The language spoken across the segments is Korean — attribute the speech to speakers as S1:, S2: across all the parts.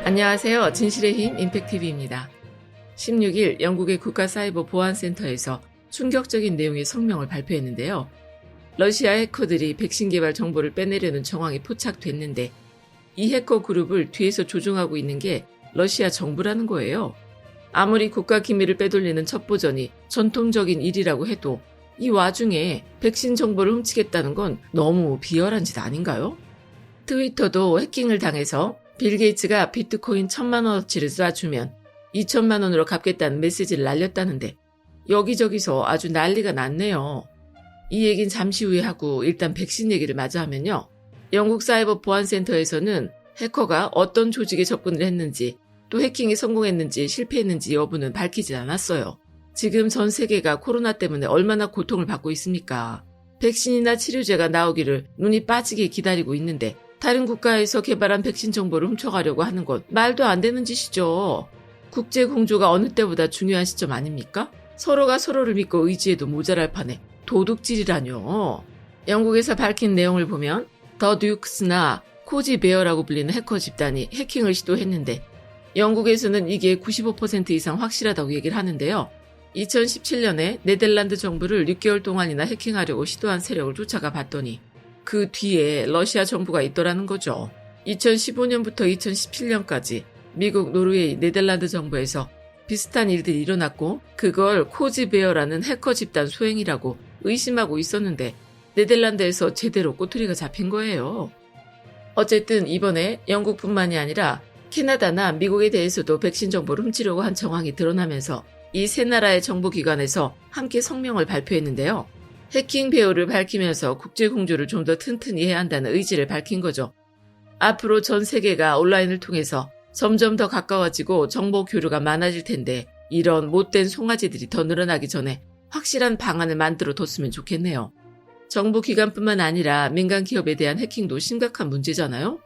S1: 안녕하세요. 진실의 힘 임팩TV입니다. 16일 영국의 국가사이버보안센터에서 충격적인 내용의 성명을 발표했는데요. 러시아 해커들이 백신 개발 정보를 빼내려는 정황이 포착됐는데 이 해커 그룹을 뒤에서 조종하고 있는 게 러시아 정부라는 거예요. 아무리 국가 기밀을 빼돌리는 첩보전이 전통적인 일이라고 해도 이 와중에 백신 정보를 훔치겠다는 건 너무 비열한 짓 아닌가요? 트위터도 해킹을 당해서 빌 게이츠가 비트코인 1000만원어치를 쏴주면 2000만원으로 갚겠다는 메시지를 날렸다는데 여기저기서 아주 난리가 났네요. 이 얘긴 잠시 후에 하고 일단 백신 얘기를 마저 하면요. 영국 사이버 보안센터에서는 해커가 어떤 조직에 접근을 했는지 또 해킹이 성공했는지 실패했는지 여부는 밝히지 않았어요. 지금 전 세계가 코로나 때문에 얼마나 고통을 받고 있습니까? 백신이나 치료제가 나오기를 눈이 빠지게 기다리고 있는데 다른 국가에서 개발한 백신 정보를 훔쳐가려고 하는 건 말도 안 되는 짓이죠. 국제 공조가 어느 때보다 중요한 시점 아닙니까? 서로가 서로를 믿고 의지해도 모자랄 판에 도둑질이라뇨. 영국에서 밝힌 내용을 보면 더 듀크스나 코지 베어라고 불리는 해커 집단이 해킹을 시도했는데 영국에서는 이게 95% 이상 확실하다고 얘기를 하는데요. 2017년에 네덜란드 정부를 6개월 동안이나 해킹하려고 시도한 세력을 쫓아가 봤더니 그 뒤에 러시아 정부가 있더라는 거죠. 2015년부터 2017년까지 미국, 노르웨이, 네덜란드 정부에서 비슷한 일들이 일어났고 그걸 코지베어라는 해커 집단 소행이라고 의심하고 있었는데 네덜란드에서 제대로 꼬투리가 잡힌 거예요. 어쨌든 이번에 영국뿐만이 아니라 캐나다나 미국에 대해서도 백신 정보를 훔치려고 한 정황이 드러나면서 이 세 나라의 정보기관에서 함께 성명을 발표했는데요. 해킹 배후를 밝히면서 국제 공조를 좀 더 튼튼히 해야 한다는 의지를 밝힌 거죠. 앞으로 전 세계가 온라인을 통해서 점점 더 가까워지고 정보 교류가 많아질 텐데 이런 못된 송아지들이 더 늘어나기 전에 확실한 방안을 만들어 뒀으면 좋겠네요. 정부 기관뿐만 아니라 민간 기업에 대한 해킹도 심각한 문제잖아요.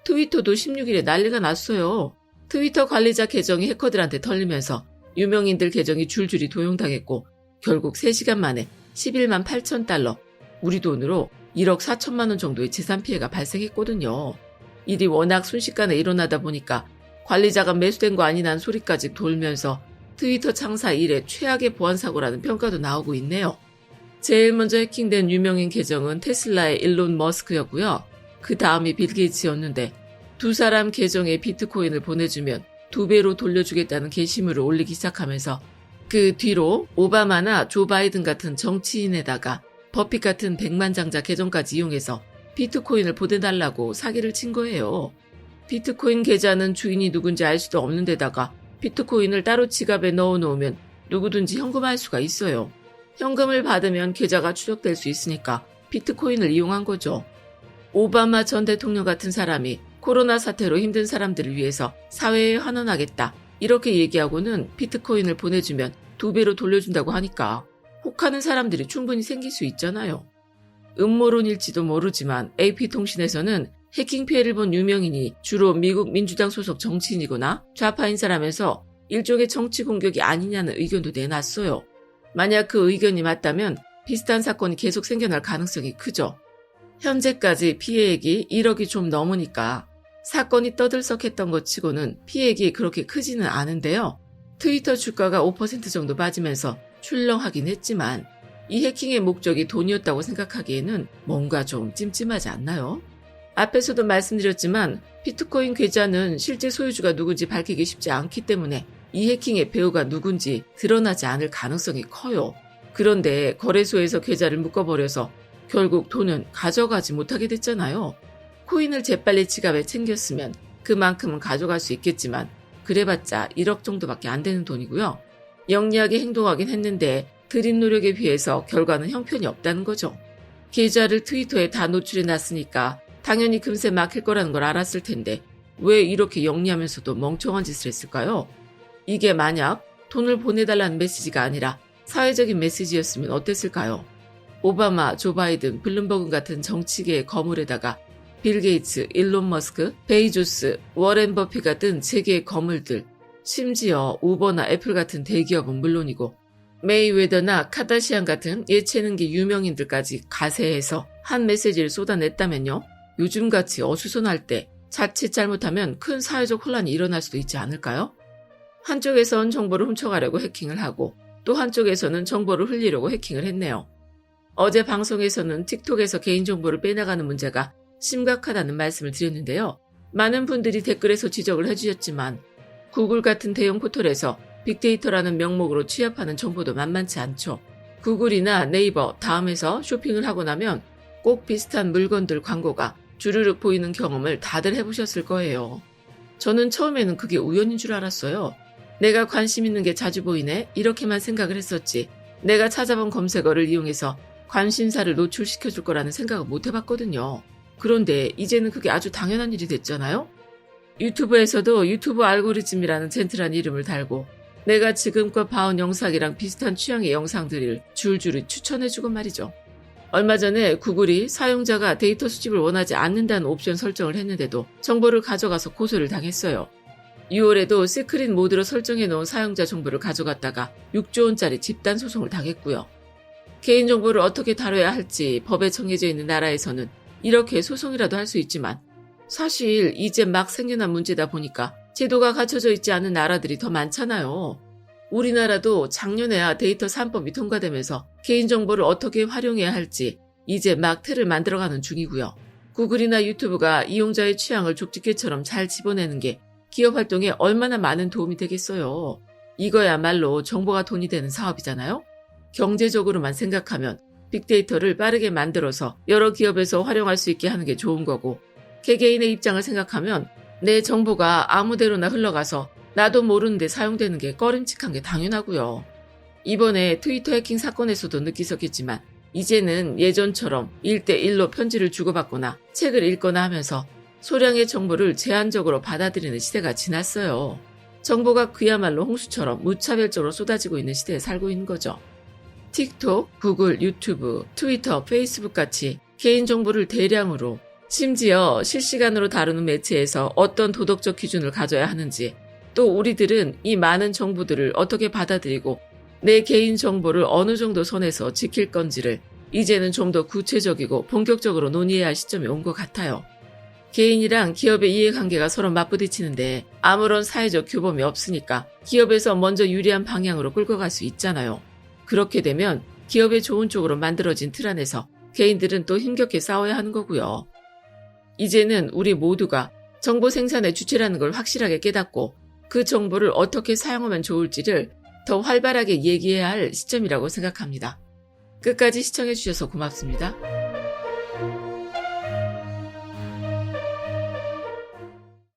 S1: 트위터도 16일에 난리가 났어요. 트위터 관리자 계정이 해커들한테 털리면서 유명인들 계정이 줄줄이 도용당했고 결국 3시간 만에 11만 8천 달러, 우리 돈으로 1억 4천만 원 정도의 재산 피해가 발생했거든요. 일이 워낙 순식간에 일어나다 보니까 관리자가 매수된 거 아니냐는 소리까지 돌면서 트위터 창사 이래 최악의 보안사고라는 평가도 나오고 있네요. 제일 먼저 해킹된 유명인 계정은 테슬라의 일론 머스크였고요. 그 다음이 빌 게이츠였는데 두 사람 계정에 비트코인을 보내주면 2배로 돌려주겠다는 게시물을 올리기 시작하면서 그 뒤로 오바마나 조 바이든 같은 정치인에다가 버핏 같은 백만장자 계정까지 이용해서 비트코인을 보내달라고 사기를 친 거예요. 비트코인 계좌는 주인이 누군지 알 수도 없는 데다가 비트코인을 따로 지갑에 넣어놓으면 누구든지 현금할 수가 있어요. 현금을 받으면 계좌가 추적될 수 있으니까 비트코인을 이용한 거죠. 오바마 전 대통령 같은 사람이 코로나 사태로 힘든 사람들을 위해서 사회에 환원하겠다. 이렇게 얘기하고는 비트코인을 보내주면 2배로 돌려준다고 하니까 혹하는 사람들이 충분히 생길 수 있잖아요. 음모론일지도 모르지만 AP통신에서는 해킹 피해를 본 유명인이 주로 미국 민주당 소속 정치인이거나 좌파 인사라면서 일종의 정치 공격이 아니냐는 의견도 내놨어요. 만약 그 의견이 맞다면 비슷한 사건이 계속 생겨날 가능성이 크죠. 현재까지 피해액이 1억이 좀 넘으니까 사건이 떠들썩했던 것 치고는 피해액이 그렇게 크지는 않은데요. 트위터 주가가 5% 정도 빠지면서 출렁하긴 했지만 이 해킹의 목적이 돈이었다고 생각하기에는 뭔가 좀 찜찜하지 않나요? 앞에서도 말씀드렸지만 비트코인 계좌는 실제 소유주가 누군지 밝히기 쉽지 않기 때문에 이 해킹의 배후가 누군지 드러나지 않을 가능성이 커요. 그런데 거래소에서 계좌를 묶어버려서 결국 돈은 가져가지 못하게 됐잖아요. 코인을 재빨리 지갑에 챙겼으면 그만큼은 가져갈 수 있겠지만 그래봤자 1억 정도밖에 안 되는 돈이고요. 영리하게 행동하긴 했는데 들인 노력에 비해서 결과는 형편이 없다는 거죠. 계좌를 트위터에 다 노출해놨으니까 당연히 금세 막힐 거라는 걸 알았을 텐데 왜 이렇게 영리하면서도 멍청한 짓을 했을까요? 이게 만약 돈을 보내달라는 메시지가 아니라 사회적인 메시지였으면 어땠을까요? 오바마, 조 바이든, 블룸버그 같은 정치계의 거물에다가 빌 게이츠, 일론 머스크, 베이조스, 워렌 버핏 같은 세계의 거물들, 심지어 우버나 애플 같은 대기업은 물론이고 메이웨더나 카다시안 같은 예체능계 유명인들까지 가세해서 한 메시지를 쏟아냈다면요. 요즘같이 어수선할 때 자칫 잘못하면 큰 사회적 혼란이 일어날 수도 있지 않을까요? 한쪽에선 정보를 훔쳐가려고 해킹을 하고 또 한쪽에서는 정보를 흘리려고 해킹을 했네요. 어제 방송에서는 틱톡에서 개인정보를 빼나가는 문제가 심각하다는 말씀을 드렸는데요. 많은 분들이 댓글에서 지적을 해주셨지만 구글 같은 대형 포털에서 빅데이터라는 명목으로 취합하는 정보도 만만치 않죠. 구글이나 네이버, 다음에서 쇼핑을 하고 나면 꼭 비슷한 물건들 광고가 주르륵 보이는 경험을 다들 해보셨을 거예요. 저는 처음에는 그게 우연인 줄 알았어요. 내가 관심 있는 게 자주 보이네? 이렇게만 생각을 했었지. 내가 찾아본 검색어를 이용해서 관심사를 노출시켜줄 거라는 생각을 못 해봤거든요. 그런데 이제는 그게 아주 당연한 일이 됐잖아요? 유튜브에서도 유튜브 알고리즘이라는 젠틀한 이름을 달고 내가 지금껏 봐온 영상이랑 비슷한 취향의 영상들을 줄줄이 추천해주고 말이죠. 얼마 전에 구글이 사용자가 데이터 수집을 원하지 않는다는 옵션 설정을 했는데도 정보를 가져가서 고소를 당했어요. 6월에도 시크릿 모드로 설정해놓은 사용자 정보를 가져갔다가 6조 원짜리 집단 소송을 당했고요. 개인정보를 어떻게 다뤄야 할지 법에 정해져 있는 나라에서는 이렇게 소송이라도 할 수 있지만 사실 이제 막 생겨난 문제다 보니까 제도가 갖춰져 있지 않은 나라들이 더 많잖아요. 우리나라도 작년에야 데이터 3법이 통과되면서 개인정보를 어떻게 활용해야 할지 이제 막 틀을 만들어가는 중이고요. 구글이나 유튜브가 이용자의 취향을 족집게처럼 잘 집어내는 게 기업 활동에 얼마나 많은 도움이 되겠어요. 이거야말로 정보가 돈이 되는 사업이잖아요. 경제적으로만 생각하면 빅데이터를 빠르게 만들어서 여러 기업에서 활용할 수 있게 하는 게 좋은 거고, 개개인의 입장을 생각하면 내 정보가 아무데로나 흘러가서 나도 모르는데 사용되는 게 꺼림칙한 게 당연하고요. 이번에 트위터 해킹 사건에서도 느끼셨겠지만 이제는 예전처럼 1대1로 편지를 주고받거나 책을 읽거나 하면서 소량의 정보를 제한적으로 받아들이는 시대가 지났어요. 정보가 그야말로 홍수처럼 무차별적으로 쏟아지고 있는 시대에 살고 있는 거죠. 틱톡, 구글, 유튜브, 트위터, 페이스북 같이 개인정보를 대량으로 심지어 실시간으로 다루는 매체에서 어떤 도덕적 기준을 가져야 하는지, 또 우리들은 이 많은 정보들을 어떻게 받아들이고 내 개인정보를 어느 정도 선에서 지킬 건지를 이제는 좀 더 구체적이고 본격적으로 논의해야 할 시점이 온 것 같아요. 개인이랑 기업의 이해관계가 서로 맞부딪히는데 아무런 사회적 규범이 없으니까 기업에서 먼저 유리한 방향으로 끌고 갈 수 있잖아요. 그렇게 되면 기업의 좋은 쪽으로 만들어진 틀 안에서 개인들은 또 힘겹게 싸워야 하는 거고요. 이제는 우리 모두가 정보 생산의 주체라는 걸 확실하게 깨닫고 그 정보를 어떻게 사용하면 좋을지를 더 활발하게 얘기해야 할 시점이라고 생각합니다. 끝까지 시청해주셔서 고맙습니다.